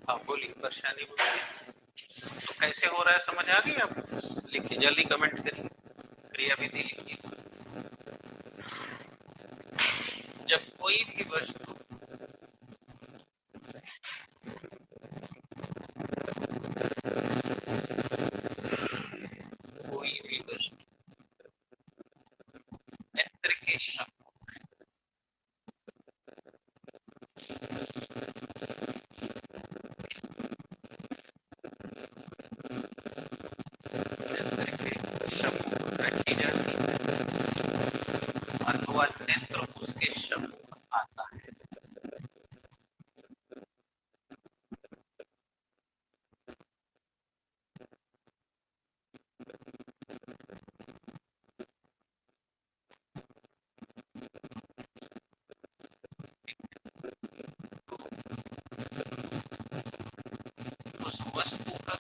हाँ बोलिए, परेशानी बोलिए। तो कैसे हो रहा है समझ आ गई आपको? लिखिए, जल्दी कमेंट करिए, क्रिया विधि लिखिए। जब कोई भी वस्तु कोई भी वस्तु नेत्र के सम्मुख नेत्र के सम्मुख रखी जाती है अथवा नेत्र उसके सम्मुख आता है, उस वस्तु का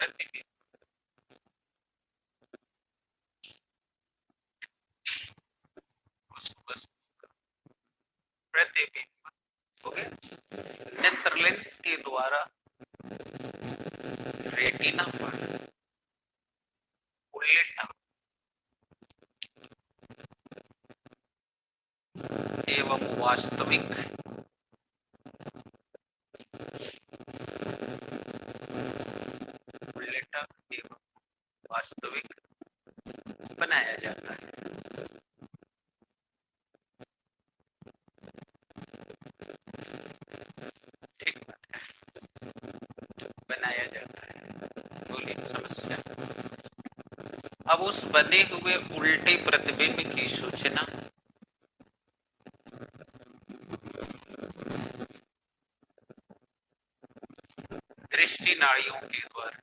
प्रतिबिंब उस वस्तु का प्रतिबिंब हो गया नेत्र लेंस के द्वारा रेटिना पर उल्लेखा एवं वास्तविक उल्लेखा एवं वास्तविक बनाया जाता है। ठीक बात है, बनाया जाता है। बोलिए समस्या। अब उस बने हुए उल्टे प्रतिबिंब की सूचना दृष्टि नाड़ियों के द्वारा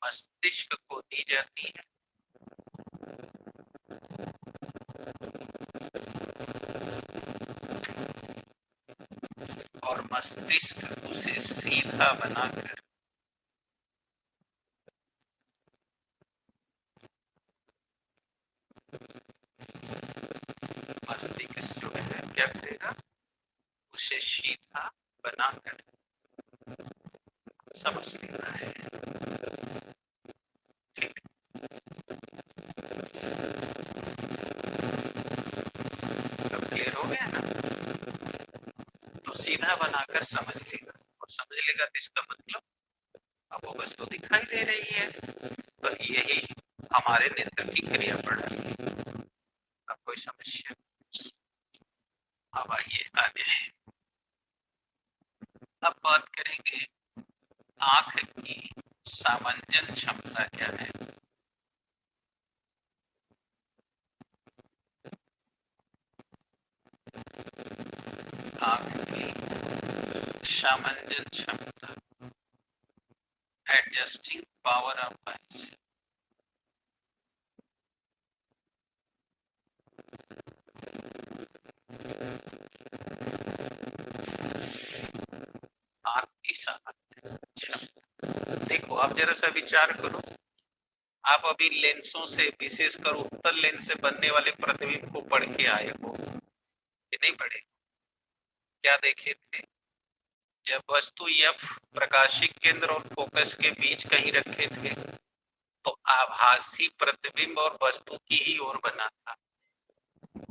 मस्तिष्क को दी जाती है और मस्तिष्क उसे सीधा बनाकर मस्तिष्क जो है क्या करेगा, उसे सीधा बनाकर समझ लेना है। ठीक, अब क्लियर हो गया ना? तो सीधा बनाकर समझ लेगा, और समझ लेगा तो इसका मतलब अब वो वस्तु दिखाई दे रही है, तो यही हमारे नेत्र की क्रिया प्रणाली है। अब कोई समस्या? अब आइए आगे, अब बात करेंगे आंख की सामंजन क्षमता क्या है। आंख की सामंजन क्षमता, एडजस्टिंग पावर ऑफ आइज। आंख की सामंजन क्षमता, देखो आप जरा सा विचार करो, आप अभी लेंसों से, विशेषकर उत्तल लेंस से बनने वाले प्रतिबिंब को पढ़ के आए हो कि नहीं पढ़े? क्या देखे थे? जब वस्तु एफ प्रकाशिक केंद्र और फोकस के बीच कहीं रखे थे तो आभासी प्रतिबिंब और वस्तु की ही ओर बना था।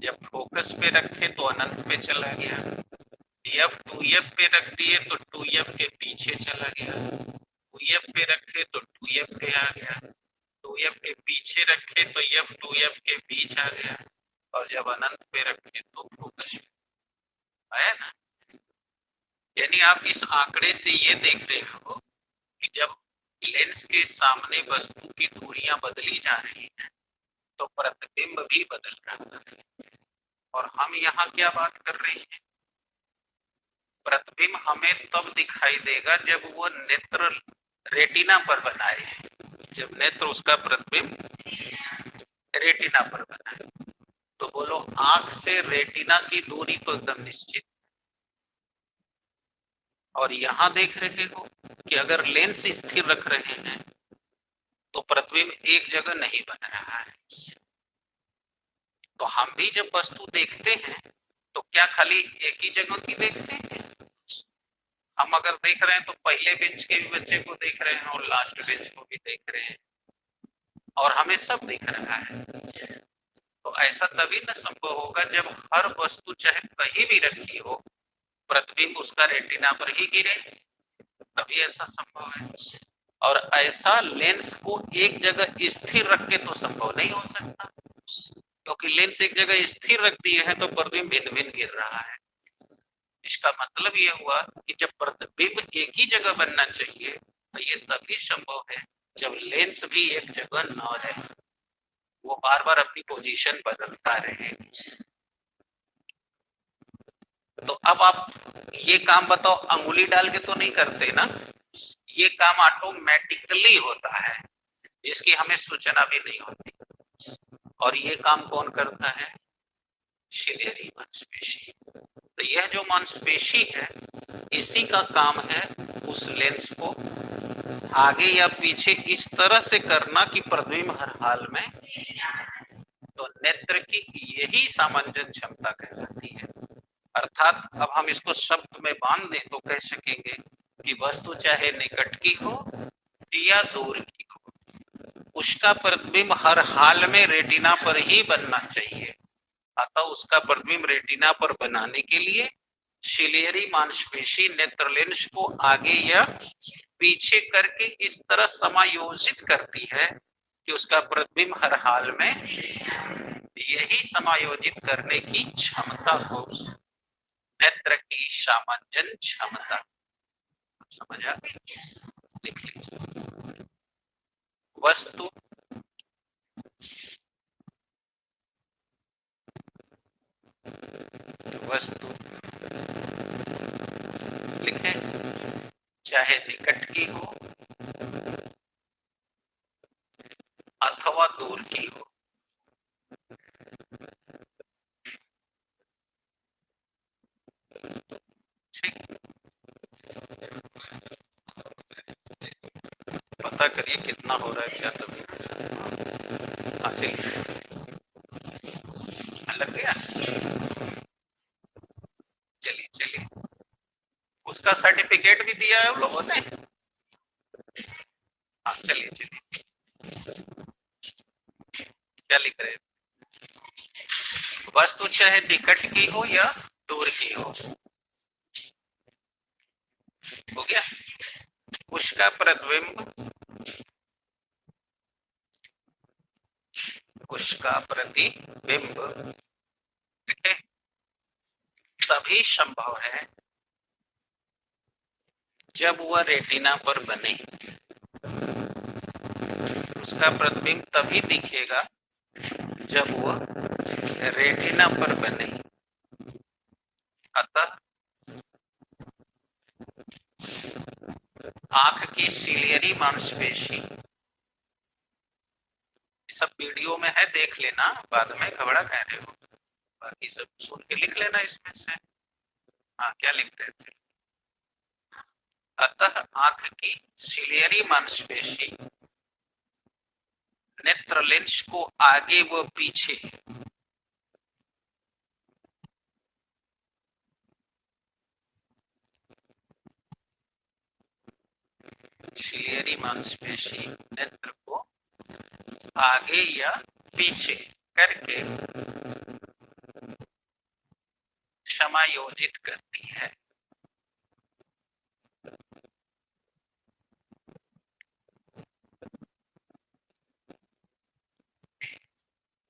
जब फोकस पे रखे तो अनंत पे चला गया, एफ 2f पे रख दिए तो 2f के पीछे चला गया, 2f पे रखे तो 2f पे आ गया, 2f के पीछे रखे तो f 2f के बीच आ गया, और जब अनंत पे रखे तो फोकस है ना। यानी आप इस आंकड़े से ये देख रहे हो कि जब लेंस के सामने वस्तु की दूरियां बदली जा रही हैं तो प्रतिबिंब भी बदल रहा है। और हम यहाँ क्या बात कर रहे हैं, प्रतिबिंब हमें तब दिखाई देगा जब वो नेत्र रेटिना पर बनाए, जब नेत्र उसका प्रतिबिंब रेटिना पर बनाए। तो बोलो आंख से रेटिना की दूरी तो एकदम निश्चित, और यहां देख रहे हो कि अगर लेंस स्थिर रख रहे हैं तो प्रतिबिंब एक जगह नहीं बन रहा है, तो हम भी जब वस्तु देखते हैं तो क्या खाली एक ही जगह की देखते हैं? हम अगर देख रहे हैं तो पहले बेंच के भी बच्चे को देख रहे हैं और लास्ट बेंच को भी देख रहे हैं और हमें सब दिख रहा है। तो ऐसा तभी न संभव होगा जब हर वस्तु चाहे कहीं भी रखी हो, प्रतिबिंब उसका रेटिना पर ही गिरे, तभी ऐसा संभव है। और ऐसा लेंस को एक जगह स्थिर रख के तो संभव नहीं हो सकता, क्योंकि लेंस एक जगह स्थिर रख दिए हैं तो प्रतिबिंब भिन्न भिन्न गिर रहा है। इसका मतलब ये हुआ कि जब प्रतिबिंब एक ही जगह बनना चाहिए तो ये तभी संभव है जब लेंस भी एक जगह न रहे, वो बार बार अपनी पोजीशन बदलता रहे। तो अब आप ये काम बताओ, अंगुली डाल के तो नहीं करते ना, ये काम ऑटोमेटिकली होता है, इसकी हमें सूचना भी नहीं होती। और ये काम कौन करता है? शिलेरी मांसपेशी। तो यह जो मांसपेशी है इसी का काम है उस लेंस को आगे या पीछे इस तरह से करना कि प्रतिबिंब हर हाल में, तो नेत्र की यही सामंजन क्षमता कहलाती है। अर्थात अब हम इसको शब्द में बांध दें तो कह सकेंगे कि वस्तु चाहे निकट की हो या दूर की हो, उसका प्रतिबिंब हर हाल में रेटिना पर ही बनना चाहिए। अतः उसका प्रतिबिंब रेटिना पर बनाने के लिए शिलेरी मांसपेशी नेत्र लेंस को आगे या पीछे करके इस तरह समायोजित करती है कि उसका प्रतिबिंब हर हाल में, यही समायोजित करने की क्षमता को नेत्र की सामंजन क्षमता, समझ आ गई? लिख लीजिए। वस्तु वस्तु लिखे, चाहे निकट की हो अथवा दूर की हो, ठीक, पता करिए कितना हो रहा है क्या तभी। हाँ चलिए, लग गया, चलिए चलिए। उसका सर्टिफिकेट भी दिया है उन लोगों ने। हाँ चलिए चलिए, क्या लिख रहे हैं? वस्तु चाहे निकट की हो या दूर की हो गया, उसका प्रतिबिंब तभी संभव है जब वह रेटिना पर बने। उसका प्रतिबिंब तभी दिखेगा जब वह रेटिना पर बने। अतः आंख की सिलियरी मांसपेशी, सब वीडियो में है, देख लेना, बाद में घबरा कह रहे हो, बाकी सब सुन के लिख लेना इसमें से। हाँ क्या लिख रहे थे? अतः आंख की सिलियरी मांसपेशी नेत्र लेंस को आगे व पीछे सिलियरी मांसपेशी नेत्र को आगे या पीछे करके समायोजित करती है।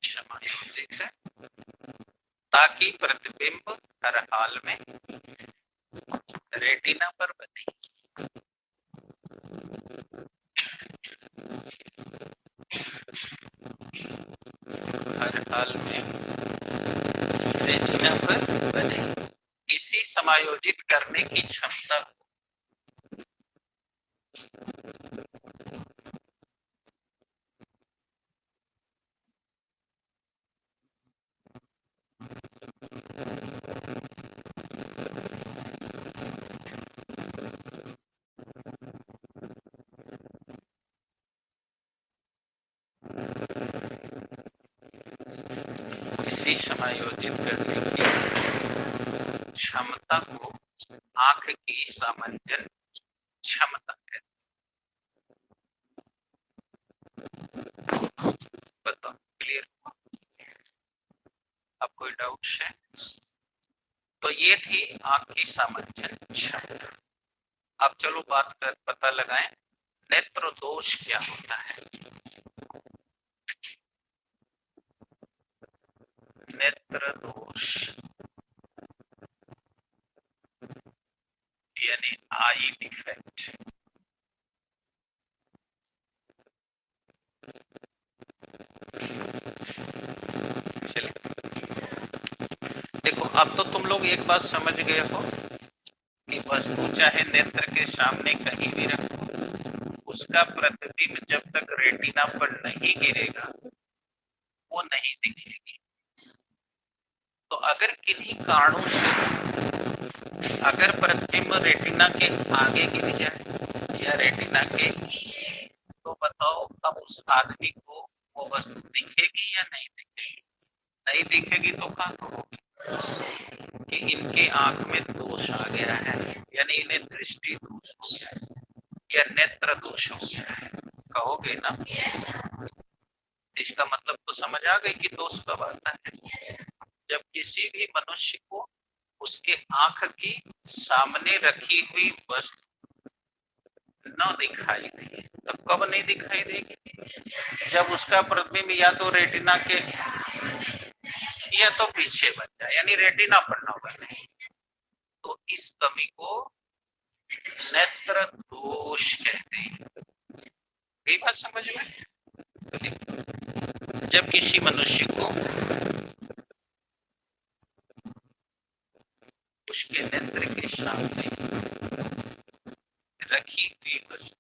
समायोजित ताकि प्रतिबिंब हर हाल में रेटिना पर बने। हर हाल में रेटिना पर बने, इसी समायोजित करने की क्षमता दृष्टि समायोजित करने की क्षमता को आंख की सामंजन क्षमता है। बताओ, क्लियर? अब कोई डाउट है? तो ये थी आंख की सामंजन क्षमता। अब चलो बात कर पता लगाएं नेत्र दोष क्या होता है। नेत्र दोष यानी आई डिफेक्ट। चलिए देखो, अब तो तुम लोग एक बात समझ गए हो कि वस्तु चाहे नेत्र के सामने कहीं भी रखो, उसका प्रतिबिंब जब तक रेटिना पर नहीं गिरेगा वो नहीं दिखेगी। तो अगर किन्हीं कारणों से अगर प्रतिबिंब रेटिना के आगे गिर जाए या रेटिना के, तो बताओ अब उस आदमी को वो वस्तु दिखेगी या नहीं दिखेगी? नहीं दिखेगी तो क्या कहोगे कि इनके आंख में दोष आ गया है, यानी इन्हें दृष्टि दोष हो गया है या नेत्र दोष हो गया है, कहोगे ना? इसका मतलब तो समझ आ गई कि दोष कब आता है। जब किसी भी मनुष्य को उसके आंख की सामने रखी हुई वस्तु न दिखाई दे। तो कब नहीं दिखाई देगी? जब उसका प्रतिबिंब या तो रेटिना के या तो पीछे बन जाए, यानी रेटिना पर न बने। तो इस कमी को नेत्र दोष कहते हैं। ये बात समझ में? जब किसी मनुष्य को उसके नेत्र के सामने रखी हुई वस्तु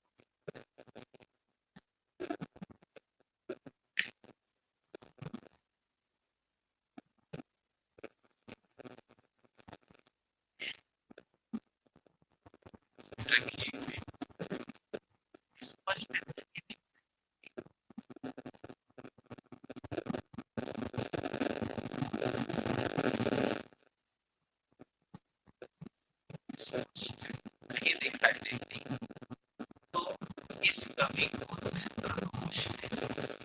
रखी हुई स्पष्ट नहीं दिखाई देती, तो इस कमी को नेत्र दोष कहते हैं।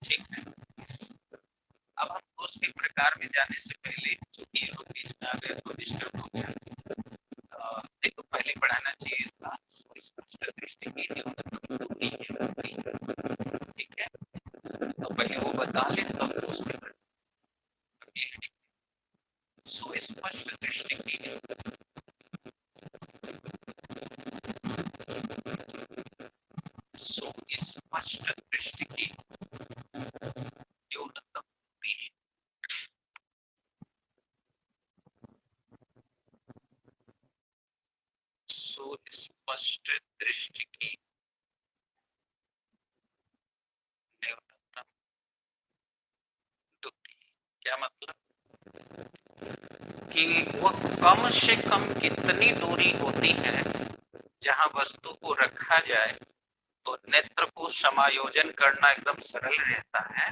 ठीक है, अब हम दोष के प्रकार में जाने से पहले, चूंकि ये लोग बीच में आ गए तो डिस्टर्ब हो गया, देखो पहले पढ़ाना चाहिए था स्पष्ट दृष्टि की न्यूनतम दूरी है। ठीक है, तो पहले वो बता ले तब दोष के प्रकार। सुस्पष्ट दृष्टि की सुस्पष्ट दृष्टि की न्यूनतम दूरी है। सुस्पष्ट दृष्टि की न्यूनतम दूरी क्या मतलब कि वह कम से कम कितनी दूरी होती है जहां वस्तु को रखा जाए तो नेत्र को समायोजन करना एकदम सरल रहता है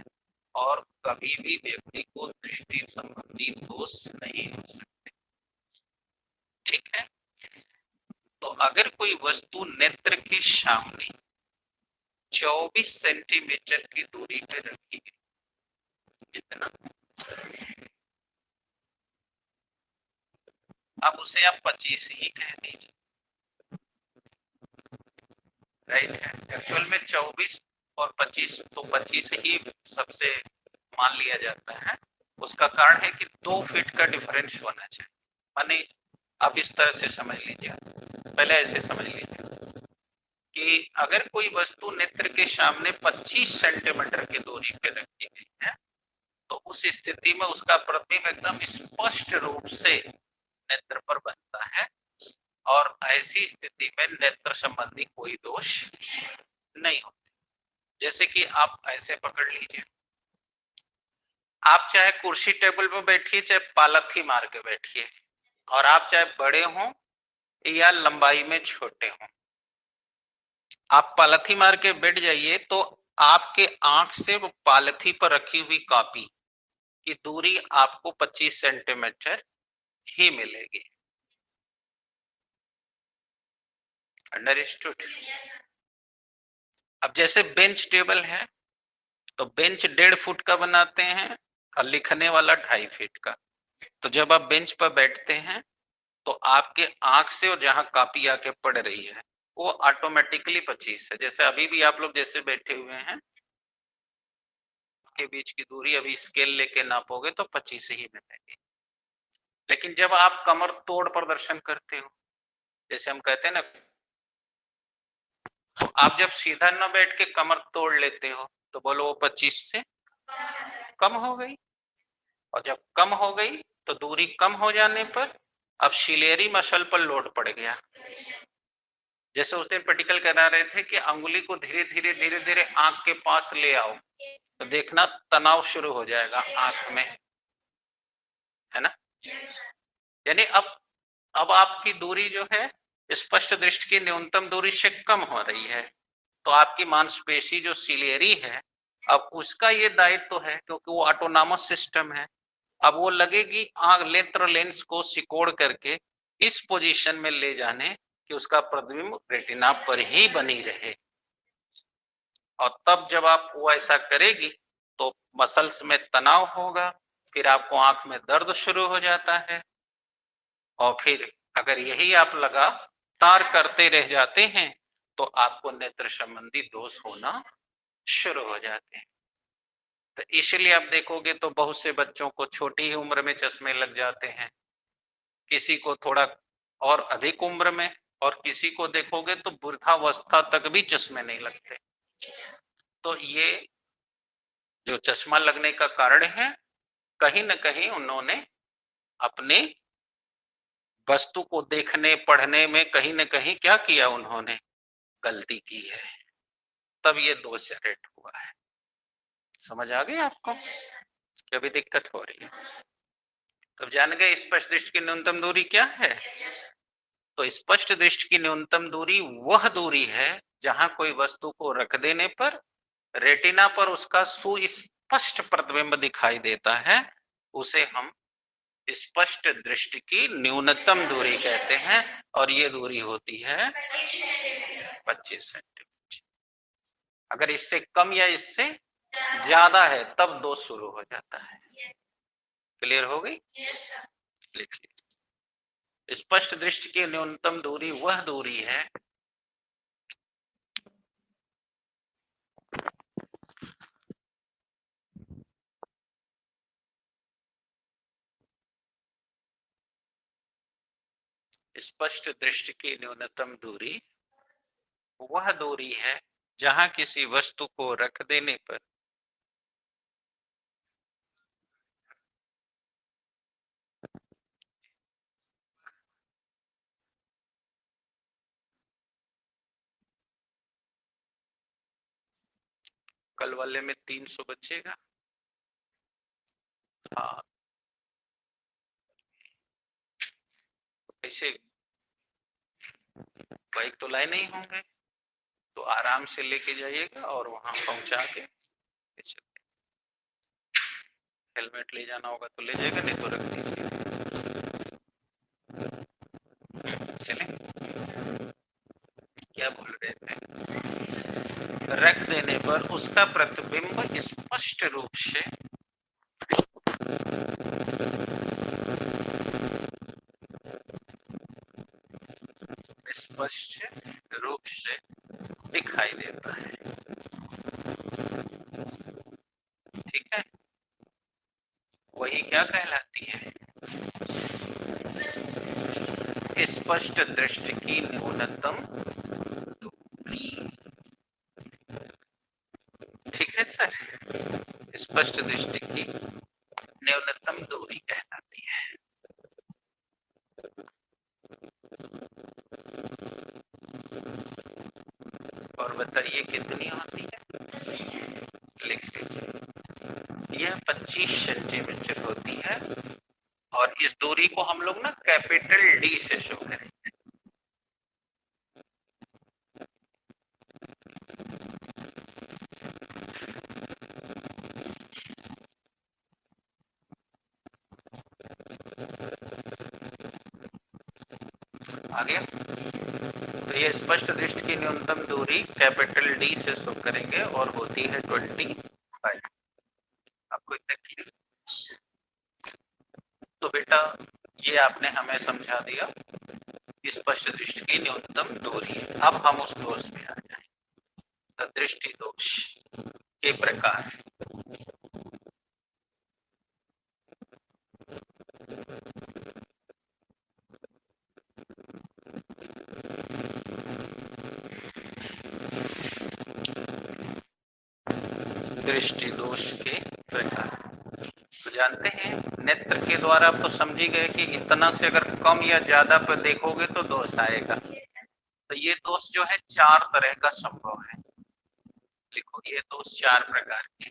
और कभी भी व्यक्ति को दृष्टि संबंधी दोष नहीं हो सकते। ठीक है, तो अगर कोई वस्तु नेत्र के सामने 24 सेंटीमीटर की दूरी पे रखी गई, कितना? अब उसे आप 25 ही कह दीजिए, राइट है। एक्चुअल में 24 और 25, तो 25 ही सबसे मान लिया जाता है। उसका कारण है कि 2 फीट का डिफरेंस होना चाहिए। माने आप इस तरह से समझ लीजिए, पहले ऐसे समझ लीजिए कि अगर कोई वस्तु नेत्र के सामने 25 सेंटीमीटर की दूरी पे रखी गई है तो उस स्थिति में उसका प्रतिबिंब एकदम स्पष्ट रूप से नेत्र पर बनता है और ऐसी स्थिति में नेत्र संबंधी कोई दोष नहीं होते। जैसे कि आप ऐसे पकड़ लीजिए आप चाहे कुर्सी टेबल पर बैठिए, चाहे पालथी मार के बैठिए, और आप चाहे बड़े हों या लंबाई में छोटे हों, आप पालथी मार के बैठ जाइए तो आपके आंख से वो पालथी पर रखी हुई कॉपी की दूरी आपको 25 सेंटीमीटर ही मिलेगी। अंडरस्टूड? अब जैसे बेंच टेबल है, तो बेंच 1.5 फुट का बनाते हैं और लिखने वाला 2.5 फीट का। तो जब आप बेंच पर बैठते हैं तो आपके आंख से और जहां कॉपी आके पड़ रही है वो ऑटोमेटिकली 25 है। जैसे अभी भी आप लोग जैसे बैठे हुए हैं, के बीच की दूरी अभी स्केल लेके नापोगे तो 25 ही मिलेगी। लेकिन जब आप कमर तोड़ प्रदर्शन करते हो, जैसे हम कहते हैं ना, तो आप जब सीधा न बैठ के कमर तोड़ लेते हो तो बोलो वो 25 से कम हो गई। और जब कम हो गई तो दूरी कम हो जाने पर अब शिलेरी मसल पर लोड पड़ गया। जैसे उस दिन प्रैक्टिकल करा रहे थे कि अंगुली को धीरे धीरे धीरे धीरे आंख के पास ले आओ, तो देखना तनाव शुरू हो जाएगा आंख में, है ना। यानी अब आपकी दूरी जो है स्पष्ट दृष्टि की न्यूनतम दूरी से कम हो रही है। तो आपकी मांसपेशी जो सिलेरी है, अब उसका ये दायित्व है, क्योंकि वो ऑटोनॉमस सिस्टम है, अब वो लगेगी आंख नेत्र लेंस को सिकोड़ करके इस पोजीशन में ले जाने कि उसका प्रतिबिंब रेटिना पर ही बनी रहे। और तब जब आप वो ऐसा करेगी तो मसल्स में तनाव होगा, फिर आपको आंख में दर्द शुरू हो जाता है, और फिर अगर यही आप लगातार करते रह जाते हैं तो आपको नेत्र संबंधी दोष होना शुरू हो जाते हैं। तो इसलिए आप देखोगे तो बहुत से बच्चों को छोटी ही उम्र में चश्मे लग जाते हैं, किसी को थोड़ा और अधिक उम्र में, और किसी को देखोगे तो वृद्धावस्था तक भी चश्मे नहीं लगते। तो ये जो चश्मा लगने का कारण है, कहीं ना कहीं उन्होंने अपने वस्तु को देखने पढ़ने में कहीं ना कहीं क्या किया, उन्होंने गलती की है, तब ये दोष जनरेट हुआ है। समझ आ गई आपको कि अभी दिक्कत हो रही है? तब जान गए स्पष्ट दृष्टि की न्यूनतम दूरी क्या है। तो स्पष्ट दृष्टि की न्यूनतम दूरी वह दूरी है जहां कोई वस्तु को रख देने पर रेटिना पर उसका सुस्पष्ट प्रतिबिंब दिखाई देता है, उसे हम स्पष्ट दृष्टि की न्यूनतम दूरी कहते हैं, और ये दूरी होती है 25 सेंटीमीटर। अगर इससे कम या इससे ज्यादा है तब दोष शुरू हो जाता है। क्लियर हो गई? लिख लीजिए, स्पष्ट दृष्टि की न्यूनतम दूरी वह दूरी है स्पष्ट दृष्टि की न्यूनतम दूरी वह दूरी है जहां किसी वस्तु को रख देने पर कल वाले में 300 बचेगा। हाँ, ऐसे बाइक तो लाए नहीं होंगे, तो आराम से लेके जाइएगा और वहां पहुंचा के हेलमेट ले जाना होगा तो ले जाएगा, नहीं तो रख दीजिए। चले, क्या बोल रहे थे? रख देने पर उसका प्रतिबिंब स्पष्ट रूप से स्पष्ट रूप से दिखाई देता है। ठीक है, वही क्या कहलाती है? स्पष्ट दृष्टि की न्यूनतम दूरी। ठीक है सर, स्पष्ट दृष्टि की न्यूनतम दूरी कहलाती है। और बताइए कितनी होती है? लिख लीजिए, यह 25 सेंटीमीटर होती है और इस दूरी को हम लोग ना कैपिटल डी से शो करेंगे। आ गया? तो ये स्पष्ट दृष्टि की न्यूनतम दूरी कैपिटल डी से शो करेंगे और होती है 25। आपको इतना क्लियर? तो बेटा ये आपने हमें समझा दिया स्पष्ट दृष्टि की न्यूनतम दूरी। अब हम उस दोष में आ जाए, तो दृष्टि दोष के प्रकार। दृष्टि दोष के प्रकार तो जानते हैं, नेत्र के द्वारा आप तो समझी गए कि इतना से अगर कम या ज्यादा पर देखोगे तो दोष आएगा। तो ये दोष जो है 4 तरह का संभव है। लिखो, ये दोष 4 प्रकार के।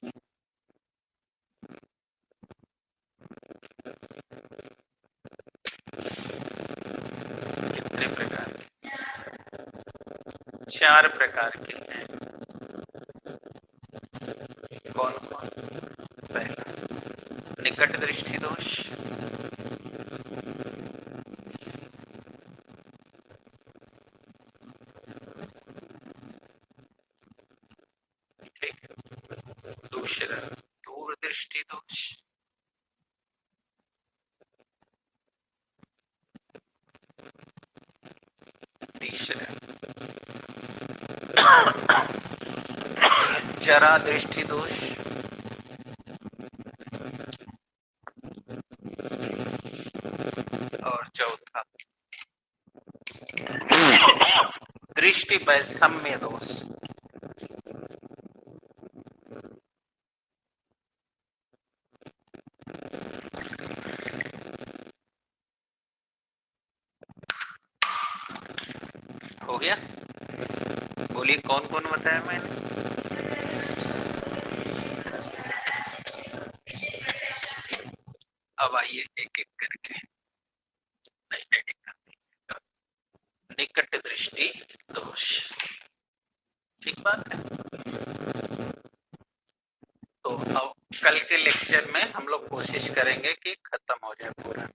कितने प्रकार के? 4 प्रकार के हैं। कौन कौन? पहला निकट दृष्टि दोष, ठीक। दूसरा दूर दृष्टि दोष, तीसरा जरा दृष्टि दोष, और चौथा दृष्टि वैषम्य दोष। हो गया? बोलिए कौन कौन बताया मैंने? अब आइए एक एक करके। नहीं, निकट दृष्टि दोष, ठीक बात है। तो अब कल के लेक्चर में हम लोग कोशिश करेंगे कि खत्म हो जाए पूरा।